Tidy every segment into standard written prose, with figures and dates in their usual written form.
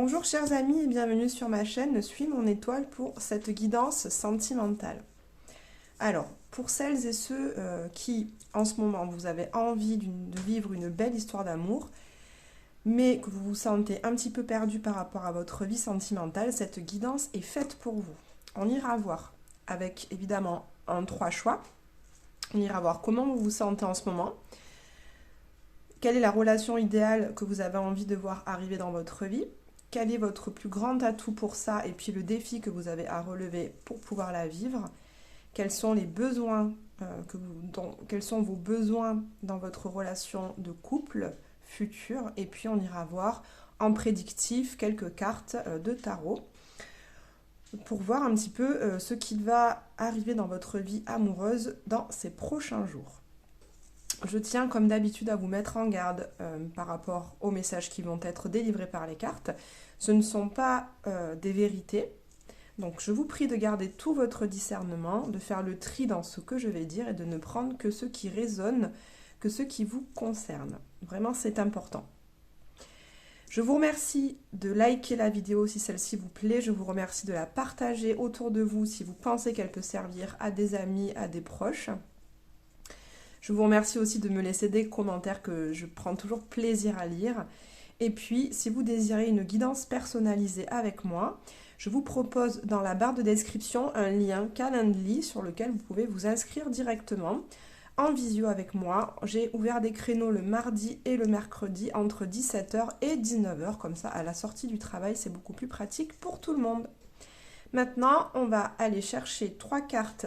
Bonjour chers amis et bienvenue sur ma chaîne Suis mon étoile pour cette guidance sentimentale. Alors, pour celles et ceux qui, en ce moment, vous avez envie de vivre une belle histoire d'amour, mais que vous vous sentez un petit peu perdu par rapport à votre vie sentimentale, cette guidance est faite pour vous. On ira voir avec évidemment trois choix. On ira voir comment vous vous sentez en ce moment, quelle est la relation idéale que vous avez envie de voir arriver dans votre vie, quel est votre plus grand atout pour ça et puis le défi que vous avez à relever pour pouvoir la vivre, quels sont les besoins, quels sont vos besoins dans votre relation de couple future, et puis on ira voir en prédictif quelques cartes de tarot pour voir un petit peu ce qui va arriver dans votre vie amoureuse dans ces prochains jours. Je tiens comme d'habitude à vous mettre en garde par rapport aux messages qui vont être délivrés par les cartes. Ce ne sont pas des vérités. Donc je vous prie de garder tout votre discernement, de faire le tri dans ce que je vais dire et de ne prendre que ce qui résonne, que ce qui vous concerne. Vraiment, c'est important. Je vous remercie de liker la vidéo si celle-ci vous plaît. Je vous remercie de la partager autour de vous si vous pensez qu'elle peut servir à des amis, à des proches. Je vous remercie aussi de me laisser des commentaires que je prends toujours plaisir à lire. Et puis, si vous désirez une guidance personnalisée avec moi, je vous propose dans la barre de description un lien Calendly sur lequel vous pouvez vous inscrire directement en visio avec moi. J'ai ouvert des créneaux le mardi et le mercredi entre 17h et 19h. Comme ça, à la sortie du travail, c'est beaucoup plus pratique pour tout le monde. Maintenant, on va aller chercher 3 cartes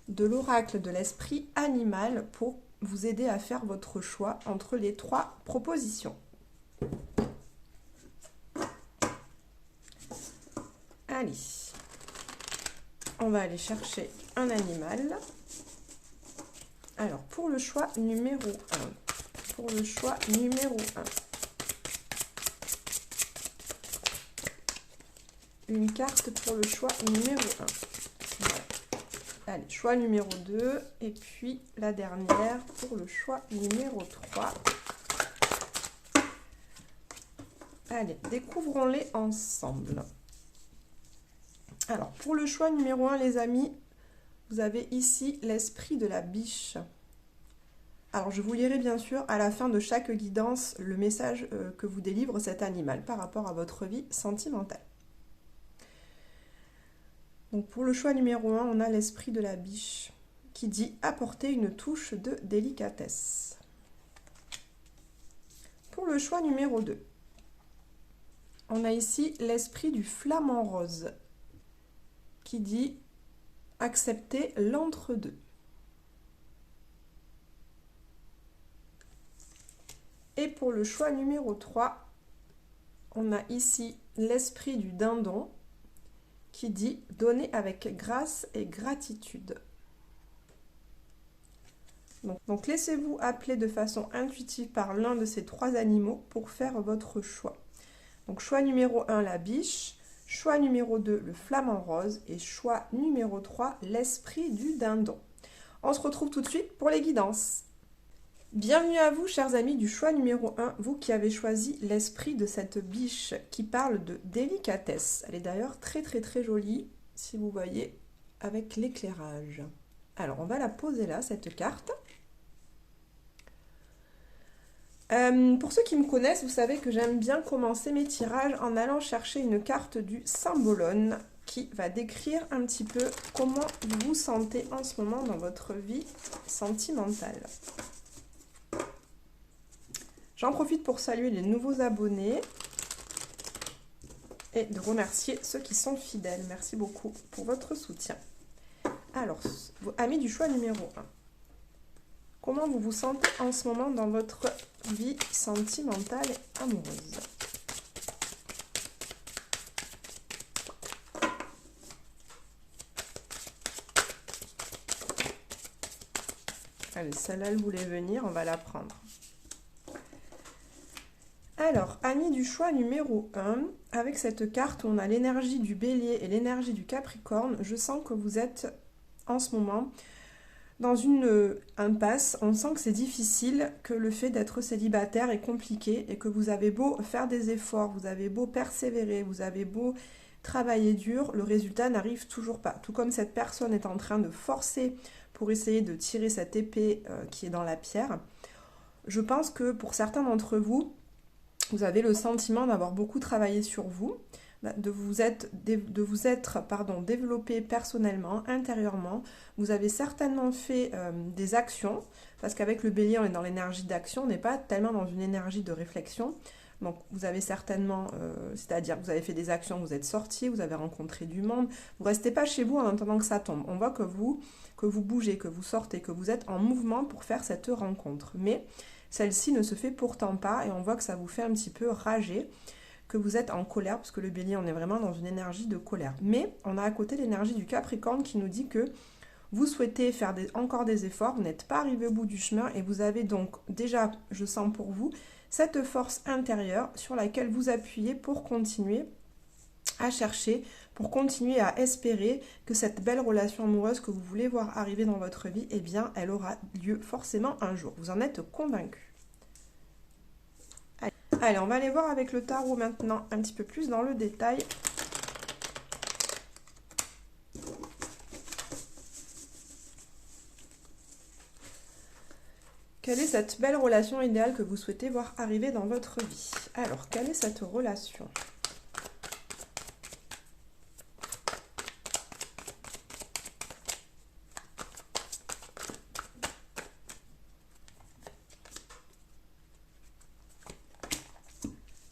de l'oracle de l'esprit animal pour vous aider à faire votre choix entre les 3 propositions. Allez, on va aller chercher un animal. Alors, pour le choix numéro 1, une carte pour le choix numéro 1. Voilà. Allez, choix numéro 2, et puis la dernière pour le choix numéro 3. Allez, découvrons-les ensemble. Alors, pour le choix numéro 1, les amis, vous avez ici l'esprit de la biche. Alors, je vous lirai bien sûr à la fin de chaque guidance le message que vous délivre cet animal par rapport à votre vie sentimentale. Donc, pour le choix numéro 1, on a l'esprit de la biche qui dit apporter une touche de délicatesse. Pour le choix numéro 2, on a ici l'esprit du flamant rose qui dit accepter l'entre-deux. Et pour le choix numéro 3, on a ici l'esprit du dindon qui dit donner avec grâce et gratitude. Donc laissez-vous appeler de façon intuitive par l'un de ces 3 animaux pour faire votre choix. Donc choix numéro 1, la biche, choix numéro 2, le flamant rose et choix numéro 3, l'esprit du dindon. On se retrouve tout de suite pour les guidances. Bienvenue à vous, chers amis du choix numéro 1, vous qui avez choisi l'esprit de cette biche qui parle de délicatesse. Elle est d'ailleurs très jolie, si vous voyez, avec l'éclairage. Alors, on va la poser là, cette carte. Pour ceux qui me connaissent, vous savez que j'aime bien commencer mes tirages en allant chercher une carte du Symbolone qui va décrire un petit peu comment vous vous sentez en ce moment dans votre vie sentimentale. J'en profite pour saluer les nouveaux abonnés et de remercier ceux qui sont fidèles. Merci beaucoup pour votre soutien. Alors, amis du choix numéro 1. Comment vous vous sentez en ce moment dans votre vie sentimentale et amoureuse? Allez, celle-là, elle voulait venir, on va la prendre. Alors, amis du choix numéro 1, avec cette carte où on a l'énergie du bélier et l'énergie du capricorne, je sens que vous êtes en ce moment dans une impasse. On sent que c'est difficile, que le fait d'être célibataire est compliqué et que vous avez beau faire des efforts, vous avez beau persévérer, vous avez beau travailler dur, le résultat n'arrive toujours pas. Tout comme cette personne est en train de forcer pour essayer de tirer cette épée qui est dans la pierre. Je pense que pour certains d'entre vous, vous avez le sentiment d'avoir beaucoup travaillé sur vous, de vous être développé personnellement, intérieurement. Vous avez certainement fait des actions, parce qu'avec le bélier, on est dans l'énergie d'action, on n'est pas tellement dans une énergie de réflexion. Donc vous avez certainement, c'est-à-dire vous avez fait des actions, vous êtes sorti, vous avez rencontré du monde, vous ne restez pas chez vous en attendant que ça tombe. On voit que vous bougez, que vous sortez, que vous êtes en mouvement pour faire cette rencontre. Mais celle-ci ne se fait pourtant pas et on voit que ça vous fait un petit peu rager, que vous êtes en colère, parce que le bélier, on est vraiment dans une énergie de colère. Mais on a à côté l'énergie du Capricorne qui nous dit que vous souhaitez faire encore des efforts, vous n'êtes pas arrivé au bout du chemin et vous avez donc déjà, je sens pour vous, cette force intérieure sur laquelle vous appuyez pour continuer à chercher, pour continuer à espérer que cette belle relation amoureuse que vous voulez voir arriver dans votre vie, eh bien, elle aura lieu forcément un jour. Vous en êtes convaincu. Allez, on va aller voir avec le tarot maintenant un petit peu plus dans le détail. Quelle est cette belle relation idéale que vous souhaitez voir arriver dans votre vie? Alors, quelle est cette relation?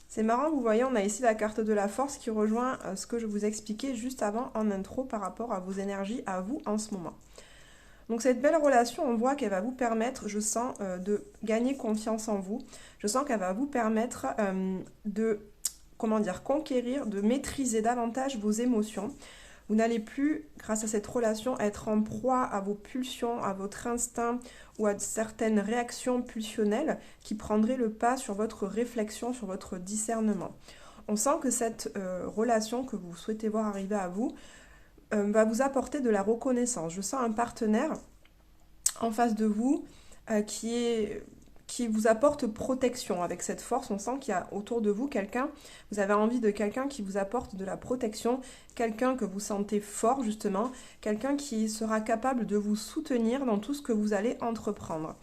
C'est marrant, vous voyez, on a ici la carte de la force qui rejoint ce que je vous expliquais juste avant en intro par rapport à vos énergies, à vous en ce moment. Donc cette belle relation, on voit qu'elle va vous permettre, je sens, de gagner confiance en vous. Je sens qu'elle va vous permettre de, comment dire, conquérir, de maîtriser davantage vos émotions. Vous n'allez plus, grâce à cette relation, être en proie à vos pulsions, à votre instinct ou à certaines réactions pulsionnelles qui prendraient le pas sur votre réflexion, sur votre discernement. On sent que cette relation que vous souhaitez voir arriver à vous va vous apporter de la reconnaissance. Je sens un partenaire en face de vous qui vous apporte protection. Avec cette force, on sent qu'il y a autour de vous quelqu'un, vous avez envie de quelqu'un qui vous apporte de la protection, quelqu'un que vous sentez fort justement, quelqu'un qui sera capable de vous soutenir dans tout ce que vous allez entreprendre.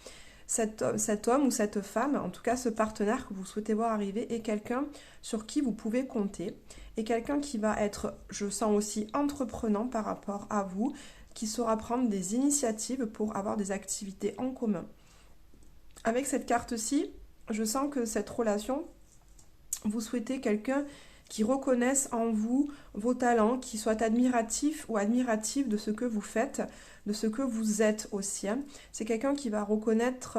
Cet homme ou cette femme, en tout cas ce partenaire que vous souhaitez voir arriver, est quelqu'un sur qui vous pouvez compter, et quelqu'un qui va être, je sens aussi, entreprenant par rapport à vous, qui saura prendre des initiatives pour avoir des activités en commun. Avec cette carte-ci, je sens que cette relation, vous souhaitez quelqu'un qui reconnaisse en vous vos talents, qui soit admiratif ou admirative de ce que vous faites, de ce que vous êtes aussi. C'est quelqu'un qui va reconnaître,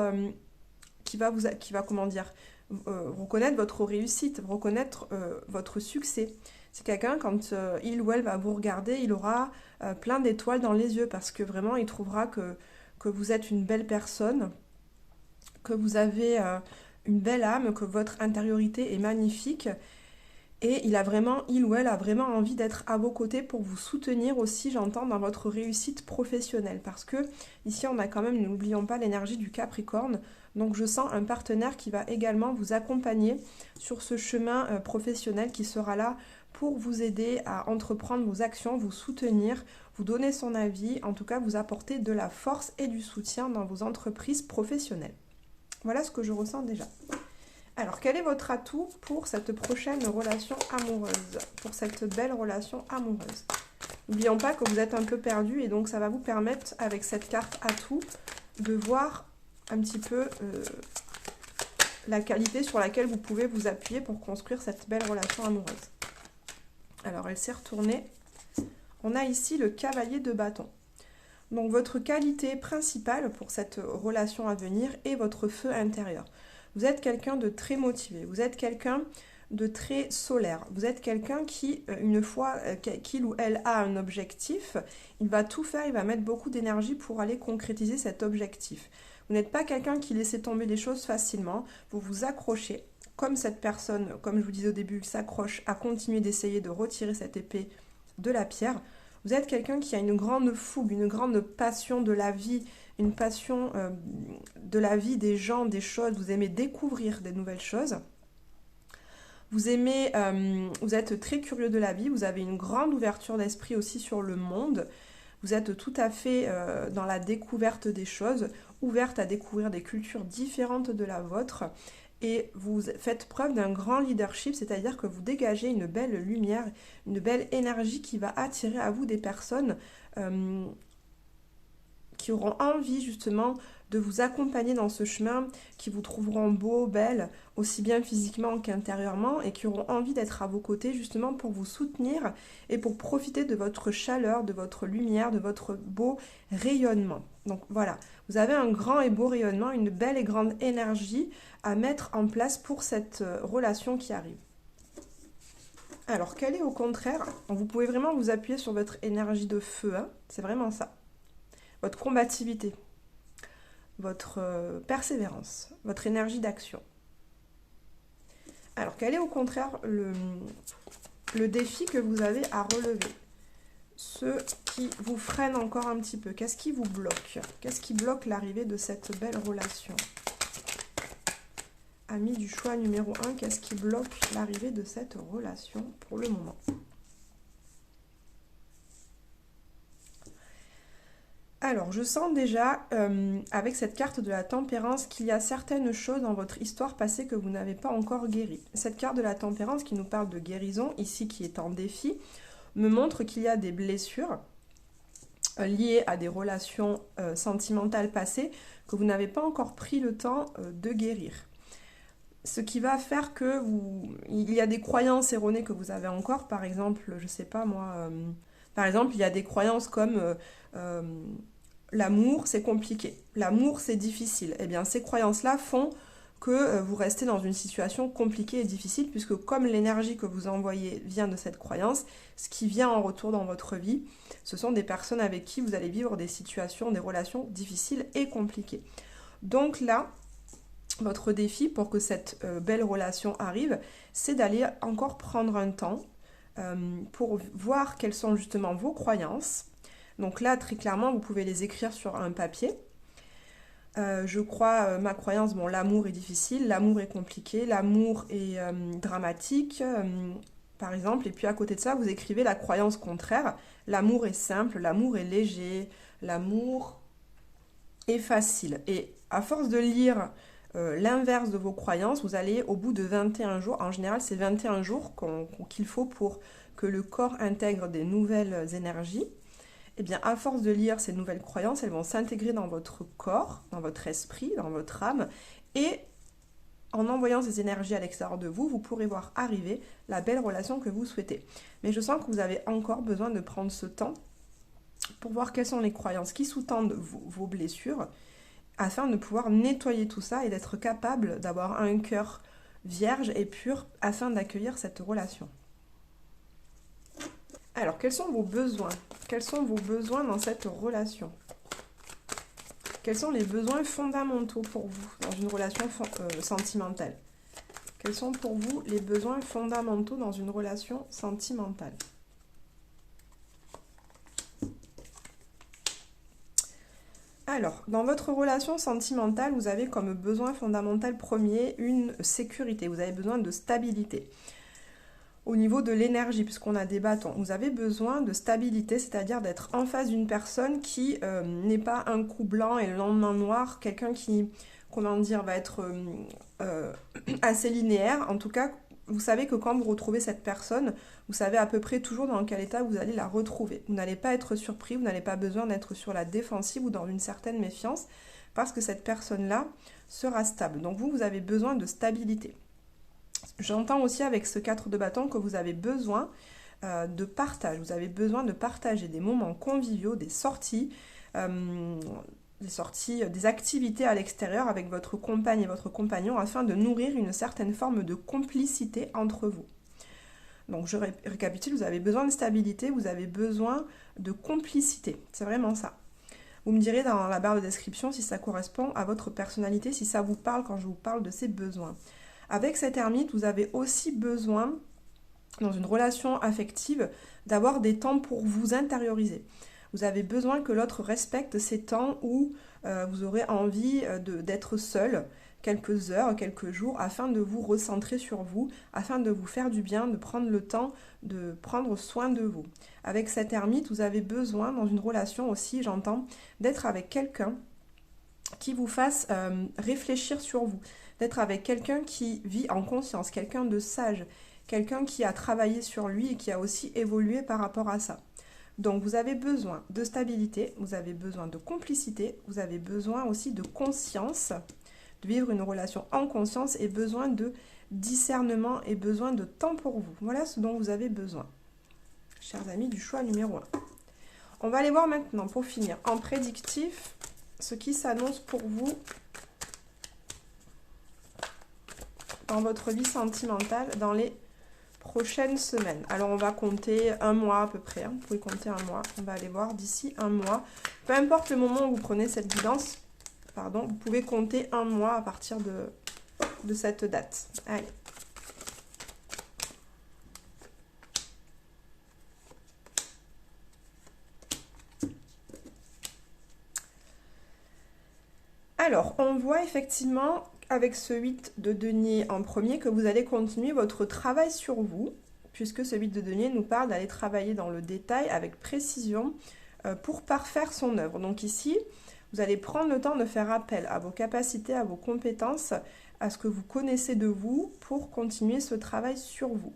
reconnaître votre réussite, reconnaître votre succès. C'est quelqu'un, quand il ou elle va vous regarder, il aura plein d'étoiles dans les yeux parce que vraiment, il trouvera que vous êtes une belle personne, que vous avez une belle âme, que votre intériorité est magnifique. Et il ou elle a vraiment envie d'être à vos côtés pour vous soutenir aussi, j'entends, dans votre réussite professionnelle. Parce que ici, on a quand même, n'oublions pas, l'énergie du Capricorne. Donc je sens un partenaire qui va également vous accompagner sur ce chemin professionnel, qui sera là pour vous aider à entreprendre vos actions, vous soutenir, vous donner son avis, en tout cas vous apporter de la force et du soutien dans vos entreprises professionnelles. Voilà ce que je ressens déjà. Alors, quel est votre atout pour cette prochaine relation amoureuse, pour cette belle relation amoureuse? N'oublions pas que vous êtes un peu perdu et donc ça va vous permettre, avec cette carte atout, de voir un petit peu la qualité sur laquelle vous pouvez vous appuyer pour construire cette belle relation amoureuse. Alors, elle s'est retournée. On a ici le cavalier de bâton. Donc, votre qualité principale pour cette relation à venir est votre feu intérieur. Vous êtes quelqu'un de très motivé, vous êtes quelqu'un de très solaire, vous êtes quelqu'un qui, une fois qu'il ou elle a un objectif, il va tout faire, il va mettre beaucoup d'énergie pour aller concrétiser cet objectif. Vous n'êtes pas quelqu'un qui laisse tomber les choses facilement, vous vous accrochez, comme cette personne, comme je vous disais au début, s'accroche à continuer d'essayer de retirer cette épée de la pierre. Vous êtes quelqu'un qui a une grande fougue, une grande passion de la vie, une passion de la vie, des gens, des choses. Vous aimez découvrir des nouvelles choses. Vous aimez, vous êtes très curieux de la vie, vous avez une grande ouverture d'esprit aussi sur le monde. Vous êtes tout à fait dans la découverte des choses, ouverte à découvrir des cultures différentes de la vôtre. Et vous faites preuve d'un grand leadership, c'est-à-dire que vous dégagez une belle lumière, une belle énergie qui va attirer à vous des personnes qui auront envie justement de vous accompagner dans ce chemin, qui vous trouveront beau, belle, aussi bien physiquement qu'intérieurement, et qui auront envie d'être à vos côtés justement pour vous soutenir et pour profiter de votre chaleur, de votre lumière, de votre beau rayonnement. Donc voilà, vous avez un grand et beau rayonnement, une belle et grande énergie à mettre en place pour cette relation qui arrive. Alors, quelle est au contraire, vous pouvez vraiment vous appuyer sur votre énergie de feu, hein, c'est vraiment ça. Votre combativité, votre persévérance, votre énergie d'action. Alors, quel est au contraire le défi que vous avez à relever? Ce qui vous freine encore un petit peu. Qu'est-ce qui vous bloque? Qu'est-ce qui bloque l'arrivée de cette belle relation? Ami du choix numéro 1, qu'est-ce qui bloque l'arrivée de cette relation pour le moment? Alors, je sens déjà, avec cette carte de la tempérance, qu'il y a certaines choses dans votre histoire passée que vous n'avez pas encore guéries. Cette carte de la tempérance qui nous parle de guérison, ici qui est en défi, me montre qu'il y a des blessures liées à des relations sentimentales passées que vous n'avez pas encore pris le temps de guérir. Ce qui va faire que il y a des croyances erronées que vous avez encore, par exemple, je sais pas moi, par exemple, il y a des croyances comme l'amour c'est compliqué, l'amour c'est difficile. Eh bien, ces croyances-là font que vous restez dans une situation compliquée et difficile, puisque comme l'énergie que vous envoyez vient de cette croyance, ce qui vient en retour dans votre vie, ce sont des personnes avec qui vous allez vivre des situations, des relations difficiles et compliquées. Donc là, votre défi pour que cette belle relation arrive, c'est d'aller encore prendre un temps pour voir quelles sont justement vos croyances. Donc là, très clairement, vous pouvez les écrire sur un papier. Je crois, ma croyance, bon, l'amour est difficile, l'amour est compliqué, l'amour est dramatique, par exemple. Et puis à côté de ça, vous écrivez la croyance contraire. L'amour est simple, l'amour est léger, l'amour est facile. Et à force de lire l'inverse de vos croyances, vous allez au bout de 21 jours, en général c'est 21 jours qu'il faut pour que le corps intègre des nouvelles énergies. Et bien à force de lire ces nouvelles croyances, elles vont s'intégrer dans votre corps, dans votre esprit, dans votre âme, et en envoyant ces énergies à l'extérieur de vous, vous pourrez voir arriver la belle relation que vous souhaitez. Mais je sens que vous avez encore besoin de prendre ce temps pour voir quelles sont les croyances qui sous-tendent vos blessures, afin de pouvoir nettoyer tout ça et d'être capable d'avoir un cœur vierge et pur afin d'accueillir cette relation. Alors, quels sont vos besoins? Quels sont vos besoins dans cette relation? Quels sont les besoins fondamentaux pour vous dans une relation sentimentale? Quels sont pour vous les besoins fondamentaux dans une relation sentimentale? Alors, dans votre relation sentimentale, vous avez comme besoin fondamental premier une sécurité. Vous avez besoin de stabilité. Au niveau de l'énergie, puisqu'on a des bâtons, vous avez besoin de stabilité, c'est-à-dire d'être en face d'une personne qui n'est pas un coup blanc et le lendemain noir, quelqu'un qui, comment dire, va être assez linéaire. En tout cas, vous savez que quand vous retrouvez cette personne, vous savez à peu près toujours dans quel état vous allez la retrouver. Vous n'allez pas être surpris, vous n'avez pas besoin d'être sur la défensive ou dans une certaine méfiance, parce que cette personne-là sera stable. Donc vous avez besoin de stabilité. J'entends aussi avec ce 4 de bâton que vous avez besoin de partage. Vous avez besoin de partager des moments conviviaux, des sorties, des activités à l'extérieur avec votre compagne et votre compagnon afin de nourrir une certaine forme de complicité entre vous. Donc je récapitule, vous avez besoin de stabilité, vous avez besoin de complicité. C'est vraiment ça. Vous me direz dans la barre de description si ça correspond à votre personnalité, si ça vous parle quand je vous parle de ces besoins. Avec cette ermite, vous avez aussi besoin dans une relation affective, d'avoir des temps pour vous intérioriser. Vous avez besoin que l'autre respecte ces temps où vous aurez envie d'être seul quelques heures, quelques jours, afin de vous recentrer sur vous, afin de vous faire du bien, de prendre le temps de prendre soin de vous. Avec cet ermite, vous avez besoin, dans une relation aussi, j'entends, d'être avec quelqu'un qui vous fasse réfléchir sur vous, d'être avec quelqu'un qui vit en conscience, quelqu'un de sage, quelqu'un qui a travaillé sur lui et qui a aussi évolué par rapport à ça. Donc vous avez besoin de stabilité, vous avez besoin de complicité, vous avez besoin aussi de conscience, de vivre une relation en conscience et besoin de discernement et besoin de temps pour vous. Voilà ce dont vous avez besoin, chers amis du choix numéro 1. On va aller voir maintenant, pour finir, en prédictif, ce qui s'annonce pour vous dans votre vie sentimentale dans les prochaines semaines. Alors on va compter un mois à peu près, vous pouvez compter un mois, on va aller voir d'ici un mois. Peu importe le moment où vous prenez cette guidance, vous pouvez compter un mois à partir de cette date. Allez. Alors, on voit effectivement, avec ce 8 de denier en premier, que vous allez continuer votre travail sur vous, puisque ce 8 de denier nous parle d'aller travailler dans le détail avec précision pour parfaire son œuvre. Donc ici, vous allez prendre le temps de faire appel à vos capacités, à vos compétences, à ce que vous connaissez de vous pour continuer ce travail sur vous.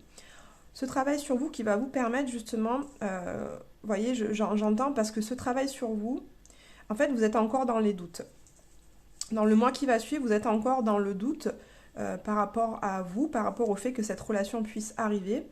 Ce travail sur vous qui va vous permettre justement, vous voyez, j'entends parce que ce travail sur vous, en fait, vous êtes encore dans les doutes. Dans le mois qui va suivre, vous êtes encore dans le doute par rapport à vous, par rapport au fait que cette relation puisse arriver.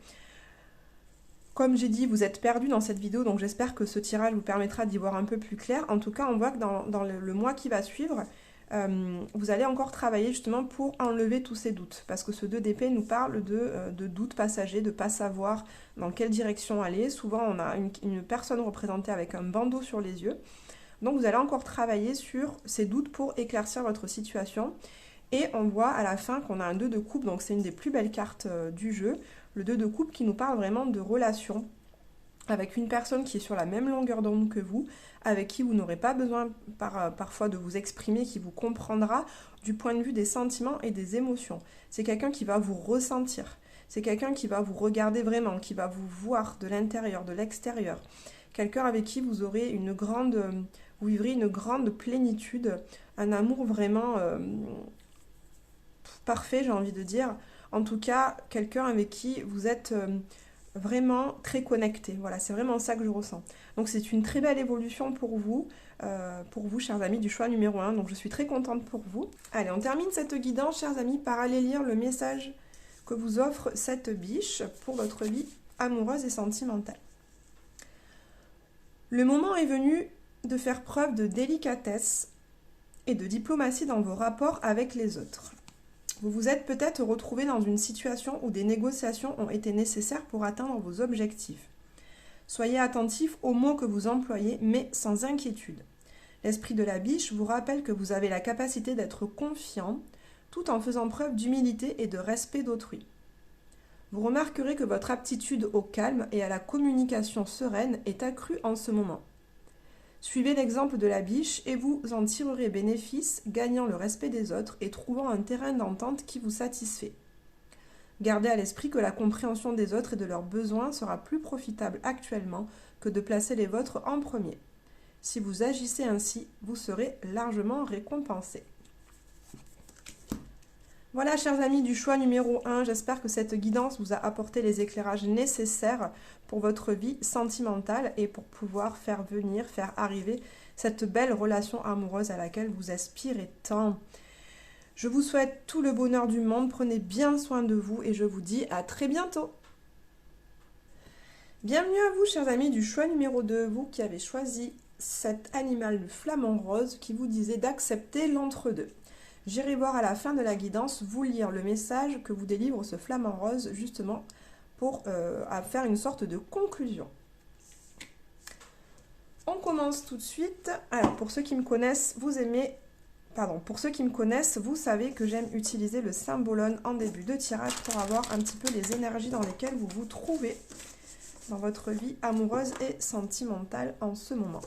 Comme j'ai dit, vous êtes perdu dans cette vidéo, donc j'espère que ce tirage vous permettra d'y voir un peu plus clair. En tout cas, on voit que dans le mois qui va suivre, vous allez encore travailler justement pour enlever tous ces doutes. Parce que ce 2 d'épée nous parle de doutes passagers, de ne pas savoir dans quelle direction aller. Souvent, on a une personne représentée avec un bandeau sur les yeux. Donc, vous allez encore travailler sur ces doutes pour éclaircir votre situation. Et on voit à la fin qu'on a un 2 de coupe, donc c'est une des plus belles cartes du jeu. Le 2 de coupe qui nous parle vraiment de relation avec une personne qui est sur la même longueur d'onde que vous, avec qui vous n'aurez pas besoin parfois de vous exprimer, qui vous comprendra du point de vue des sentiments et des émotions. C'est quelqu'un qui va vous ressentir, c'est quelqu'un qui va vous regarder vraiment, qui va vous voir de l'intérieur, de l'extérieur. Quelqu'un avec qui vous aurez vous vivrez une grande plénitude, un amour vraiment parfait, j'ai envie de dire. En tout cas, quelqu'un avec qui vous êtes vraiment très connecté. Voilà, c'est vraiment ça que je ressens. Donc c'est une très belle évolution pour vous, chers amis du choix numéro 1. Donc je suis très contente pour vous. Allez, on termine cette guidance, chers amis, par aller lire le message que vous offre cette biche pour votre vie amoureuse et sentimentale. Le moment est venu de faire preuve de délicatesse et de diplomatie dans vos rapports avec les autres. Vous vous êtes peut-être retrouvé dans une situation où des négociations ont été nécessaires pour atteindre vos objectifs. Soyez attentif aux mots que vous employez, mais sans inquiétude. L'esprit de la biche vous rappelle que vous avez la capacité d'être confiant, tout en faisant preuve d'humilité et de respect d'autrui. Vous remarquerez que votre aptitude au calme et à la communication sereine est accrue en ce moment. Suivez l'exemple de la biche et vous en tirerez bénéfice, gagnant le respect des autres et trouvant un terrain d'entente qui vous satisfait. Gardez à l'esprit que la compréhension des autres et de leurs besoins sera plus profitable actuellement que de placer les vôtres en premier. Si vous agissez ainsi, vous serez largement récompensé. Voilà, chers amis du choix numéro 1, j'espère que cette guidance vous a apporté les éclairages nécessaires pour votre vie sentimentale et pour pouvoir faire arriver cette belle relation amoureuse à laquelle vous aspirez tant. Je vous souhaite tout le bonheur du monde, prenez bien soin de vous et je vous dis à très bientôt. Bienvenue à vous, chers amis du choix numéro 2, vous qui avez choisi cet animal, le flamant rose, qui vous disait d'accepter l'entre-deux. J'irai voir à la fin de la guidance, vous lire le message que vous délivre ce flamant rose, justement, pour faire une sorte de conclusion. On commence tout de suite. Alors, pour ceux qui me connaissent, vous aimez Pardon, pour ceux qui me connaissent, vous savez que j'aime utiliser le symbolone en début de tirage pour avoir un petit peu les énergies dans lesquelles vous vous trouvez dans votre vie amoureuse et sentimentale en ce moment.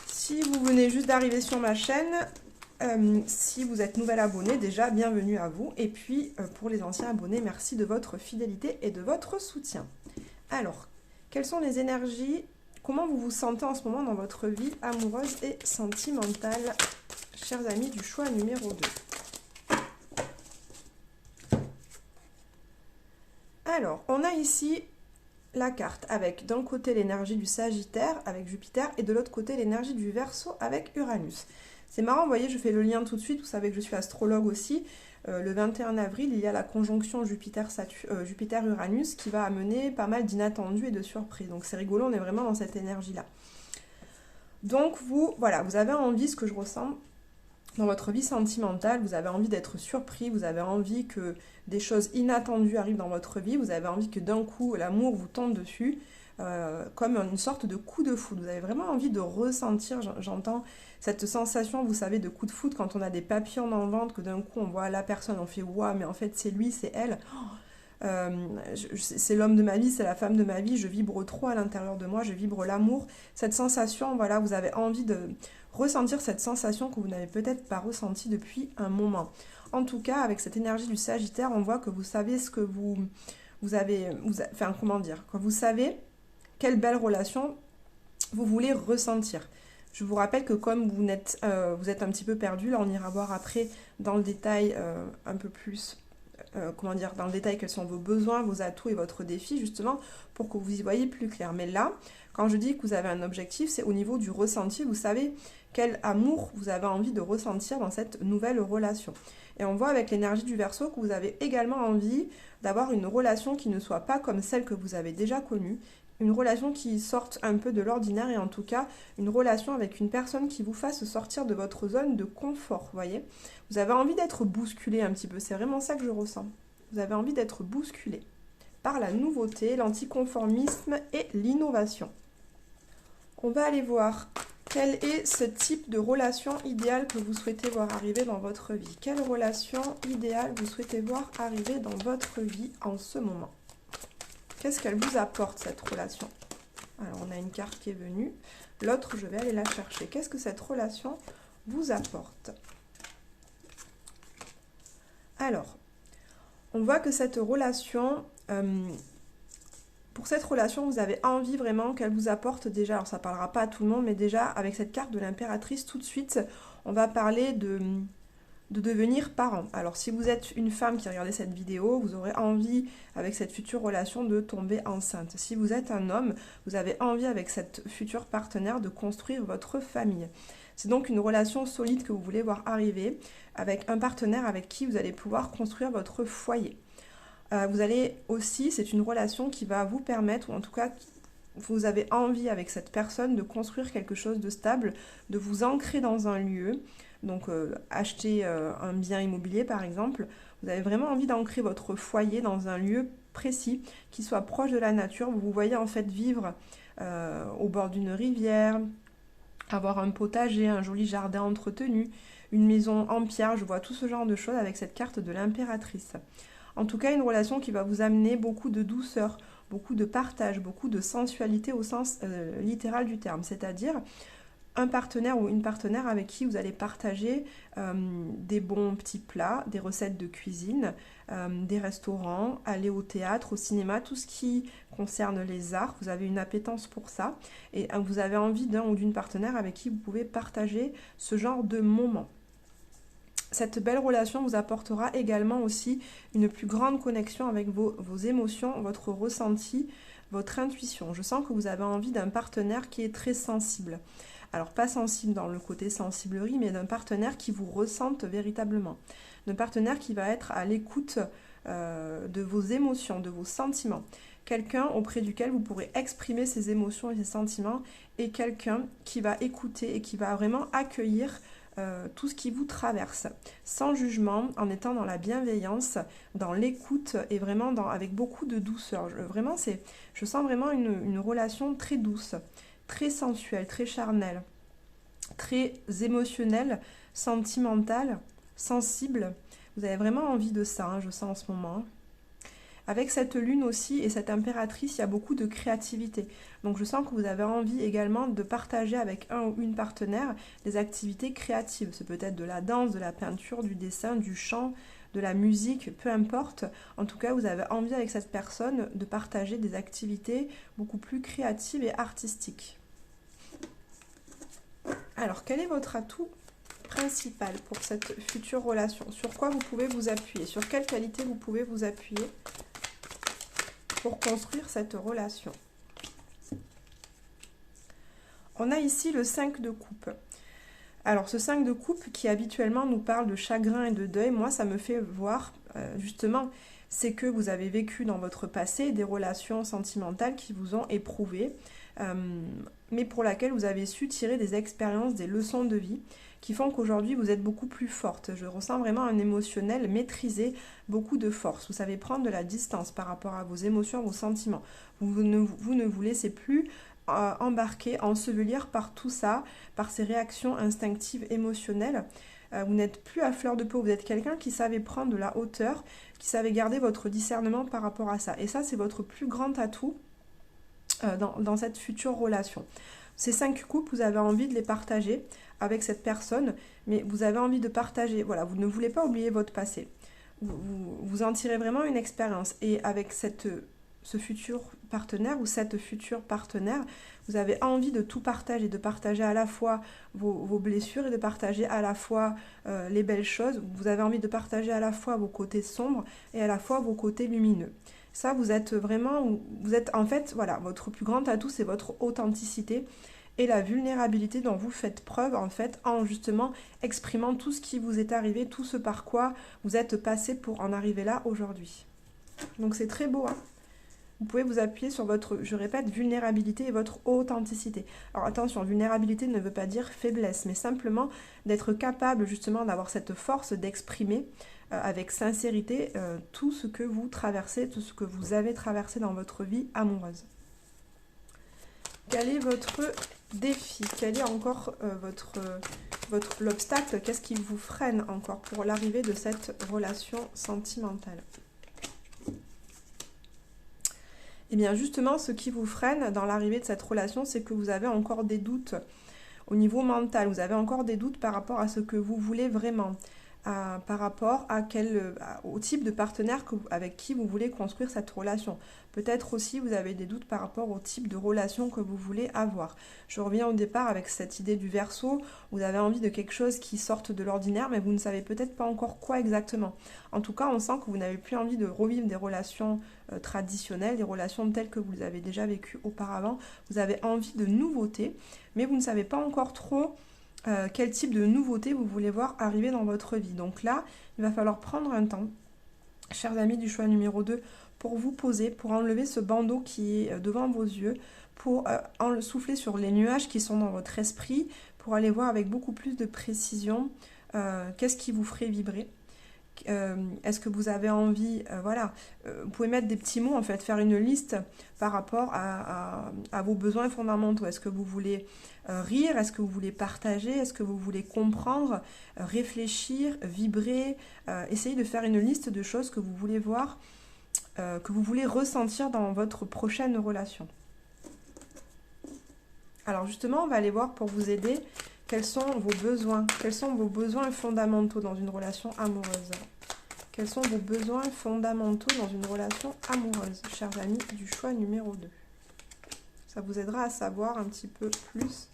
Si vous venez juste d'arriver sur ma chaîne, si vous êtes nouvel abonné, déjà, bienvenue à vous. Et puis, pour les anciens abonnés, merci de votre fidélité et de votre soutien. Alors, quelles sont les énergies? Comment vous vous sentez en ce moment dans votre vie amoureuse et sentimentale, chers amis du choix numéro 2? Alors, on a ici la carte avec d'un côté l'énergie du Sagittaire avec Jupiter et de l'autre côté l'énergie du Verseau avec Uranus. C'est marrant, vous voyez, je fais le lien tout de suite, vous savez que je suis astrologue aussi. Le 21 avril, il y a la conjonction Jupiter-Uranus qui va amener pas mal d'inattendus et de surprises. Donc c'est rigolo, on est vraiment dans cette énergie-là. Donc voilà, vous avez envie, ce que je ressens, dans votre vie sentimentale, vous avez envie d'être surpris, vous avez envie que des choses inattendues arrivent dans votre vie, vous avez envie que d'un coup l'amour vous tombe dessus, comme une sorte de coup de foudre. Vous avez vraiment envie de ressentir, j'entends cette sensation, vous savez, de coup de foudre quand on a des papillons dans le ventre, que d'un coup on voit la personne, on fait waouh, mais en fait c'est lui, c'est elle. C'est l'homme de ma vie, c'est la femme de ma vie, je vibre trop à l'intérieur de moi, je vibre l'amour. Cette sensation, voilà, vous avez envie de ressentir cette sensation que vous n'avez peut-être pas ressentie depuis un moment. En tout cas, avec cette énergie du Sagittaire, on voit que vous savez ce que enfin, comment dire, quand vous savez quelle belle relation vous voulez ressentir. Je vous rappelle que comme vous êtes un petit peu perdu, là on ira voir après dans le détail un peu plus, dans le détail quels sont vos besoins, vos atouts et votre défi justement pour que vous y voyez plus clair. Mais là, quand je dis que vous avez un objectif, c'est au niveau du ressenti, vous savez quel amour vous avez envie de ressentir dans cette nouvelle relation. Et on voit avec l'énergie du Verseau que vous avez également envie d'avoir une relation qui ne soit pas comme celle que vous avez déjà connue, une relation qui sorte un peu de l'ordinaire et en tout cas une relation avec une personne qui vous fasse sortir de votre zone de confort, vous voyez. Vous avez envie d'être bousculé un petit peu, c'est vraiment ça que je ressens. Vous avez envie d'être bousculé par la nouveauté, l'anticonformisme et l'innovation. On va aller voir quel est ce type de relation idéale que vous souhaitez voir arriver dans votre vie. Quelle relation idéale vous souhaitez voir arriver dans votre vie en ce moment? Qu'est-ce qu'elle vous apporte, cette relation? Alors, on a une carte qui est venue. L'autre, je vais aller la chercher. Qu'est-ce que cette relation vous apporte? Alors, on voit que cette relation... pour cette relation, vous avez envie vraiment qu'elle vous apporte déjà, alors ça ne parlera pas à tout le monde, mais déjà avec cette carte de l'impératrice, tout de suite, on va parler de devenir parent. Alors si vous êtes une femme qui regardez cette vidéo, vous aurez envie avec cette future relation de tomber enceinte. Si vous êtes un homme, vous avez envie avec cette future partenaire de construire votre famille. C'est donc une relation solide que vous voulez voir arriver avec un partenaire avec qui vous allez pouvoir construire votre foyer. Vous allez aussi, c'est une relation qui va vous permettre, ou en tout cas, vous avez envie avec cette personne de construire quelque chose de stable, de vous ancrer dans un lieu. Donc, acheter un bien immobilier, par exemple, vous avez vraiment envie d'ancrer votre foyer dans un lieu précis, qui soit proche de la nature. Vous vous voyez en fait vivre au bord d'une rivière, avoir un potager, un joli jardin entretenu, une maison en pierre. Je vois tout ce genre de choses avec cette carte de l'impératrice. En tout cas, une relation qui va vous amener beaucoup de douceur, beaucoup de partage, beaucoup de sensualité au sens littéral du terme. C'est-à-dire un partenaire ou une partenaire avec qui vous allez partager des bons petits plats, des recettes de cuisine, des restaurants, aller au théâtre, au cinéma, tout ce qui concerne les arts. Vous avez une appétence pour ça et vous avez envie d'un ou d'une partenaire avec qui vous pouvez partager ce genre de moments. Cette belle relation vous apportera également aussi une plus grande connexion avec vos émotions, votre ressenti, votre intuition. Je sens que vous avez envie d'un partenaire qui est très sensible. Alors pas sensible dans le côté sensiblerie, mais d'un partenaire qui vous ressente véritablement. D'un partenaire qui va être à l'écoute de vos émotions, de vos sentiments. Quelqu'un auprès duquel vous pourrez exprimer ses émotions et ses sentiments et quelqu'un qui va écouter et qui va vraiment accueillir tout ce qui vous traverse, sans jugement, en étant dans la bienveillance, dans l'écoute et vraiment avec beaucoup de douceur. Je sens vraiment une relation très douce, très sensuelle, très charnelle. très émotionnel, sentimental, sensible. Vous avez vraiment envie de ça, hein, je sens en ce moment. Avec cette lune aussi et cette impératrice, il y a beaucoup de créativité. Donc je sens que vous avez envie également de partager avec un ou une partenaire des activités créatives. C'est peut-être de la danse, de la peinture, du dessin, du chant, de la musique, peu importe. En tout cas, vous avez envie avec cette personne de partager des activités beaucoup plus créatives et artistiques. Alors, quel est votre atout principal pour cette future relation? Sur quoi vous pouvez vous appuyer? Sur quelle qualité vous pouvez vous appuyer pour construire cette relation? On a ici le 5 de coupe. Alors ce 5 de coupe qui habituellement nous parle de chagrin et de deuil, moi ça me fait voir justement, c'est que vous avez vécu dans votre passé des relations sentimentales qui vous ont éprouvé, mais pour laquelle vous avez su tirer des expériences, des leçons de vie qui font qu'aujourd'hui vous êtes beaucoup plus forte. Je ressens vraiment un émotionnel maîtrisé, beaucoup de force. Vous savez prendre de la distance par rapport à vos émotions, vos sentiments. Vous ne vous laissez plus embarquer, ensevelir par tout ça, par ces réactions instinctives émotionnelles. Vous n'êtes plus à fleur de peau, vous êtes quelqu'un qui savait prendre de la hauteur, qui savait garder votre discernement par rapport à ça. Et ça, c'est votre plus grand atout dans cette future relation. Ces 5 coupes, vous avez envie de les partager avec cette personne, mais vous avez envie de partager, voilà, vous ne voulez pas oublier votre passé. Vous en tirez vraiment une expérience. Et avec ce futur partenaire ou cette future partenaire, vous avez envie de tout partager, de partager à la fois vos blessures et de partager à la fois les belles choses. Vous avez envie de partager à la fois vos côtés sombres et à la fois vos côtés lumineux. Ça, vous êtes en fait, voilà, votre plus grand atout, c'est votre authenticité et la vulnérabilité dont vous faites preuve, en fait, en justement exprimant tout ce qui vous est arrivé, tout ce par quoi vous êtes passé pour en arriver là aujourd'hui. Donc c'est très beau, hein. Vous pouvez vous appuyer sur votre, je répète, vulnérabilité et votre authenticité. Alors attention, vulnérabilité ne veut pas dire faiblesse, mais simplement d'être capable justement d'avoir cette force d'exprimer avec sincérité tout ce que vous traversez, tout ce que vous avez traversé dans votre vie amoureuse. Quel est votre défi? Quel est encore l'obstacle? Qu'est-ce qui vous freine encore pour l'arrivée de cette relation sentimentale? Et bien justement, ce qui vous freine dans l'arrivée de cette relation, c'est que vous avez encore des doutes au niveau mental. Vous avez encore des doutes par rapport à ce que vous voulez vraiment, par rapport au type de partenaire avec qui vous voulez construire cette relation. Peut-être aussi vous avez des doutes par rapport au type de relation que vous voulez avoir. Je reviens au départ avec cette idée du Verseau. Vous avez envie de quelque chose qui sorte de l'ordinaire, mais vous ne savez peut-être pas encore quoi exactement. En tout cas, on sent que vous n'avez plus envie de revivre des relations traditionnelles, des relations telles que vous avez déjà vécues auparavant. Vous avez envie de nouveautés, mais vous ne savez pas encore trop quel type de nouveauté vous voulez voir arriver dans votre vie. Donc là, il va falloir prendre un temps, chers amis du choix numéro 2, pour vous poser, pour enlever ce bandeau qui est devant vos yeux, pour souffler sur les nuages qui sont dans votre esprit, pour aller voir avec beaucoup plus de précision qu'est-ce qui vous ferait vibrer. Est-ce que vous avez envie, vous pouvez mettre des petits mots, en fait, faire une liste par rapport à vos besoins fondamentaux. Est-ce que vous voulez rire? Est-ce que vous voulez partager? Est-ce que vous voulez comprendre, réfléchir, vibrer? Essayez de faire une liste de choses que vous voulez voir, que vous voulez ressentir dans votre prochaine relation. Alors justement, on va aller voir pour vous aider quels sont vos besoins fondamentaux dans une relation amoureuse. Quels sont vos besoins fondamentaux dans une relation amoureuse, chers amis du choix numéro 2. Ça vous aidera à savoir un petit peu plus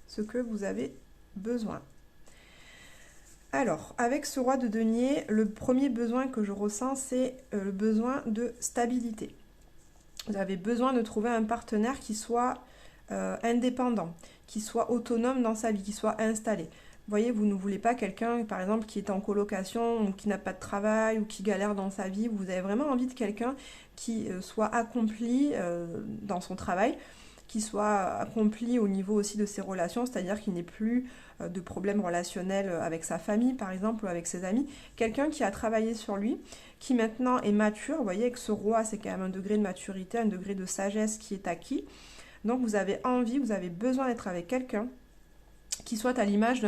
ce que vous avez besoin. Alors, avec ce roi de denier, le premier besoin que je ressens, c'est le besoin de stabilité. Vous avez besoin de trouver un partenaire qui soit indépendant, qui soit autonome dans sa vie, qui soit installé. Vous voyez, vous ne voulez pas quelqu'un, par exemple, qui est en colocation ou qui n'a pas de travail ou qui galère dans sa vie. Vous avez vraiment envie de quelqu'un qui soit accompli dans son travail, qui soit accompli au niveau aussi de ses relations, c'est-à-dire qu'il n'ait plus de problèmes relationnels avec sa famille, par exemple, ou avec ses amis. Quelqu'un qui a travaillé sur lui, qui maintenant est mature. Vous voyez, avec ce roi, c'est quand même un degré de maturité, un degré de sagesse qui est acquis. Donc vous avez envie, vous avez besoin d'être avec quelqu'un qui soit à l'image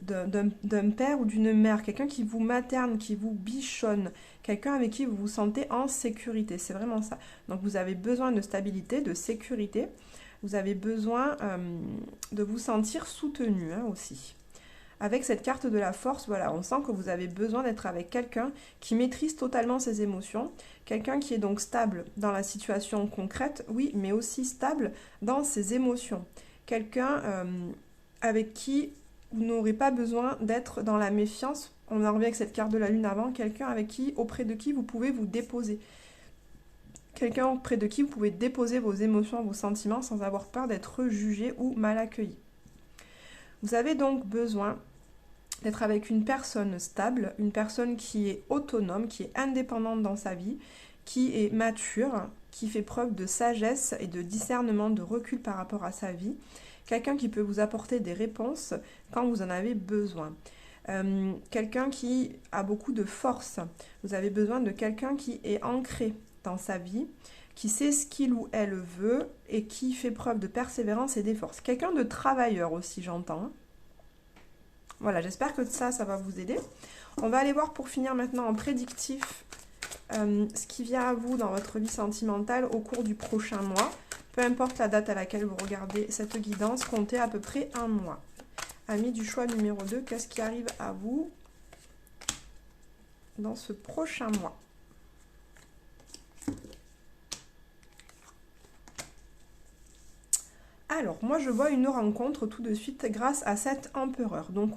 d'un père ou d'une mère, quelqu'un qui vous materne, qui vous bichonne, quelqu'un avec qui vous vous sentez en sécurité. C'est vraiment ça. Donc vous avez besoin de stabilité, de sécurité. Vous avez besoin de vous sentir soutenu hein, aussi. Avec cette carte de la force, voilà, on sent que vous avez besoin d'être avec quelqu'un qui maîtrise totalement ses émotions, quelqu'un qui est donc stable dans la situation concrète, oui, mais aussi stable dans ses émotions. Quelqu'un avec qui vous n'aurez pas besoin d'être dans la méfiance. On en revient avec cette carte de la lune avant, quelqu'un avec qui, auprès de qui vous pouvez vous déposer. Quelqu'un auprès de qui vous pouvez déposer vos émotions, vos sentiments sans avoir peur d'être jugé ou mal accueilli. Vous avez donc besoin d'être avec une personne stable, une personne qui est autonome, qui est indépendante dans sa vie, qui est mature, qui fait preuve de sagesse et de discernement, de recul par rapport à sa vie. Quelqu'un qui peut vous apporter des réponses quand vous en avez besoin. Quelqu'un qui a beaucoup de force. Vous avez besoin de quelqu'un qui est ancré dans sa vie, qui sait ce qu'il ou elle veut et qui fait preuve de persévérance et d'effort. Quelqu'un de travailleur aussi, j'entends. Voilà, j'espère que ça va vous aider. On va aller voir pour finir maintenant en prédictif ce qui vient à vous dans votre vie sentimentale au cours du prochain mois. Peu importe la date à laquelle vous regardez cette guidance, comptez à peu près un mois. Amis du choix numéro 2, qu'est-ce qui arrive à vous dans ce prochain mois? Alors, moi je vois une rencontre tout de suite grâce à cet empereur. Donc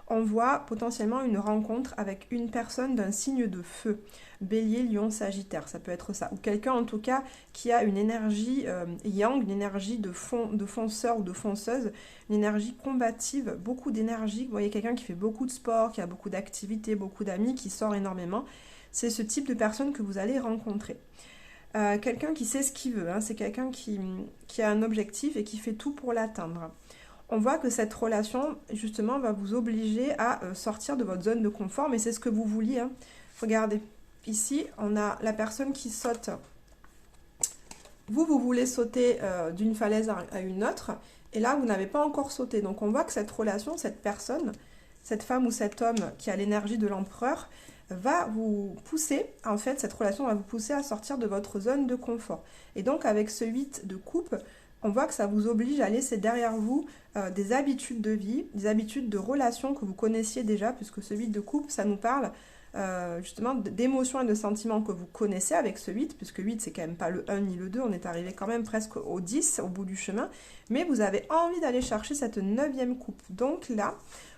on voit potentiellement une rencontre avec une personne d'un signe de feu. Bélier, Lion, Sagittaire, ça peut être ça. Ou quelqu'un en tout cas qui a une énergie yang, une énergie de fonceur ou de fonceuse, une énergie combative, beaucoup d'énergie. Vous voyez quelqu'un qui fait beaucoup de sport, qui a beaucoup d'activités, beaucoup d'amis, qui sort énormément. C'est ce type de personne que vous allez rencontrer. Quelqu'un qui sait ce qu'il veut, hein, c'est quelqu'un qui a un objectif et qui fait tout pour l'atteindre. On voit que cette relation, justement, va vous obliger à sortir de votre zone de confort, mais c'est ce que vous vouliez. Hein. Regardez, ici, on a la personne qui saute. Vous voulez sauter d'une falaise à une autre, et là, vous n'avez pas encore sauté. Donc, on voit que cette relation, cette personne, cette femme ou cet homme qui a l'énergie de l'empereur, va vous pousser, en fait, cette relation va vous pousser à sortir de votre zone de confort. Et donc, avec ce 8 de coupe, on voit que ça vous oblige à laisser derrière vous des habitudes de vie, des habitudes de relations que vous connaissiez déjà, puisque ce 8 de coupe, ça nous parle justement d'émotions et de sentiments que vous connaissez avec ce 8, puisque 8, c'est quand même pas le 1 ni le 2, on est arrivé quand même presque au 10, au bout du chemin, mais vous avez envie d'aller chercher cette 9e coupe. Donc là,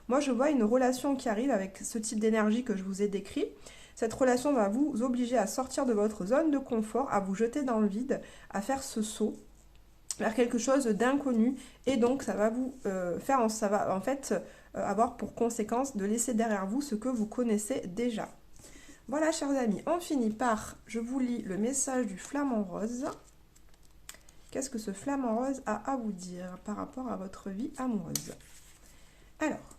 moi, je vois une relation qui arrive avec ce type d'énergie que je vous ai décrit. Cette relation va vous obliger à sortir de votre zone de confort, à vous jeter dans le vide, à faire ce saut vers quelque chose d'inconnu. Et donc, ça va vous ça va en fait avoir pour conséquence de laisser derrière vous ce que vous connaissez déjà. Voilà, chers amis, on finit par, je vous lis le message du flamant rose. Qu'est-ce que ce flamant rose a à vous dire par rapport à votre vie amoureuse? Alors,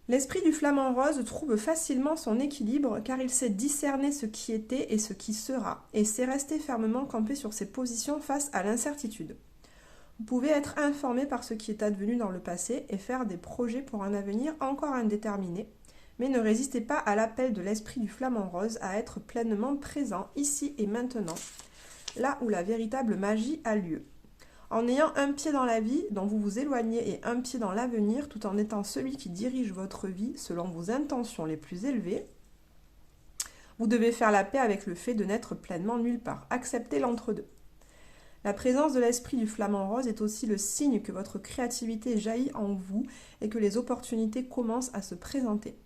l'esprit du flamant rose trouve facilement son équilibre car il sait discerner ce qui était et ce qui sera et sait rester fermement campé sur ses positions face à l'incertitude. Vous pouvez être informé par ce qui est advenu dans le passé et faire des projets pour un avenir encore indéterminé, mais ne résistez pas à l'appel de l'esprit du flamant rose à être pleinement présent ici et maintenant, là où la véritable magie a lieu. En ayant un pied dans la vie dont vous vous éloignez et un pied dans l'avenir, tout en étant celui qui dirige votre vie selon vos intentions les plus élevées, vous devez faire la paix avec le fait de n'être pleinement nulle part. Acceptez l'entre-deux. La présence de l'esprit du flamant rose est aussi le signe que votre créativité jaillit en vous et que les opportunités commencent à se présenter.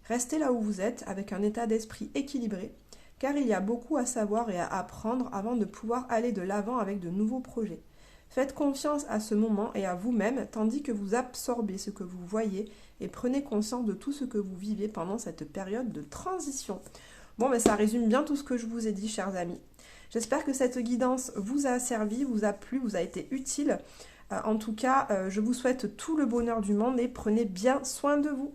Restez là où vous êtes avec un état d'esprit équilibré, car il y a beaucoup à savoir et à apprendre avant de pouvoir aller de l'avant avec de nouveaux projets. Faites confiance à ce moment et à vous-même, tandis que vous absorbez ce que vous voyez et prenez conscience de tout ce que vous vivez pendant cette période de transition. Bon, mais ça résume bien tout ce que je vous ai dit, chers amis. J'espère que cette guidance vous a servi, vous a plu, vous a été utile. En tout cas, je vous souhaite tout le bonheur du monde et prenez bien soin de vous.